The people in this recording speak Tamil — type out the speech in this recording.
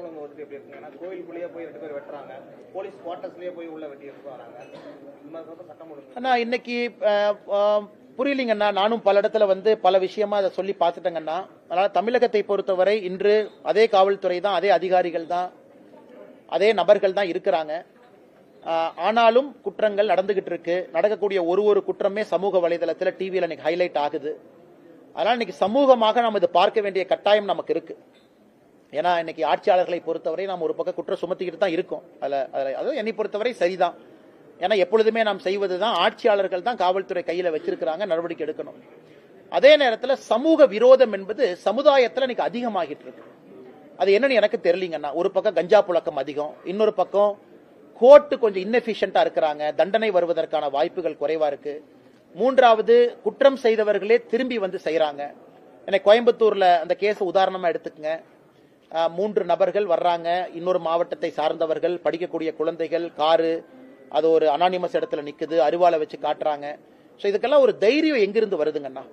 ஒழுங்கு வந்து எப்படி இருக்குங்க? ஏன்னா கோயிலுக்குள்ளேயே போய் 2 பேர் வெட்டுறாங்க, போலீஸ் குவார்டர்ஸ்லயே போய் உள்ள வெட்டி எடுத்து வராங்க. இந்த மாதிரி சட்டம் ஒழுங்கு அண்ணா இன்னைக்கு புரியலீங்கண்ணா. நானும் பல இடத்துல வந்து பல விஷயமா அதை சொல்லி பார்த்துட்டேங்கண்ணா. அதனால தமிழகத்தை பொறுத்தவரை இன்று அதே காவல்துறை தான், அதே அதிகாரிகள் தான், அதே நபர்கள் தான் இருக்கிறாங்க. ஆனாலும் குற்றங்கள் நடந்துகிட்டு இருக்கு. நடக்கக்கூடிய ஒரு குற்றமே சமூக வலைதளத்தில் டிவியில் இன்னைக்கு ஹைலைட் ஆகுது. அதனால இன்னைக்கு சமூகமாக நாம் இதை பார்க்க வேண்டிய கட்டாயம் நமக்கு இருக்கு. ஏன்னா இன்னைக்கு ஆட்சியாளர்களை பொறுத்தவரை நாம் ஒரு பக்கம் குற்றம் சுமத்திக்கிட்டு தான் இருக்கோம். அதாவது என்னை பொறுத்தவரை சரிதான். ஏன்னா எப்பொழுதுமே நாம் செய்வதுதான், ஆட்சியாளர்கள் தான் காவல்துறை கையில வச்சிருக்கிறாங்க, நடவடிக்கை எடுக்கணும். அதே நேரத்தில் சமூக விரோதம் என்பது சமுதாயத்தில் இன்னைக்கு அதிகமாகிட்டு இருக்கு. அது என்னன்னு எனக்கு தெரியலீங்கன்னா, ஒரு பக்கம் கஞ்சா புழக்கம் அதிகம், இன்னொரு பக்கம் கோர்ட்டு கொஞ்சம் இன்னெஃபிஷியன்டா இருக்கிறாங்க, தண்டனை வருவதற்கான வாய்ப்புகள் குறைவா இருக்கு. மூன்றாவது, குற்றம் செய்தவர்களே திரும்பி வந்து செய்யறாங்க. எனக்கு கோயம்புத்தூர்ல அந்த கேஸ் உதாரணமா எடுத்துக்கங்க. 3 நபர்கள் வர்றாங்க, இன்னொரு மாவட்டத்தை சார்ந்தவர்கள், படிக்கக்கூடிய குழந்தைகள், காரு, அது ஒரு அனானிமஸ் இடத்துல நிக்குது, அருவாளை வச்சு காட்டுறாங்க. இதுக்கெல்லாம் ஒரு தைரியம் எங்கிருந்து வருதுங்கண்ணா?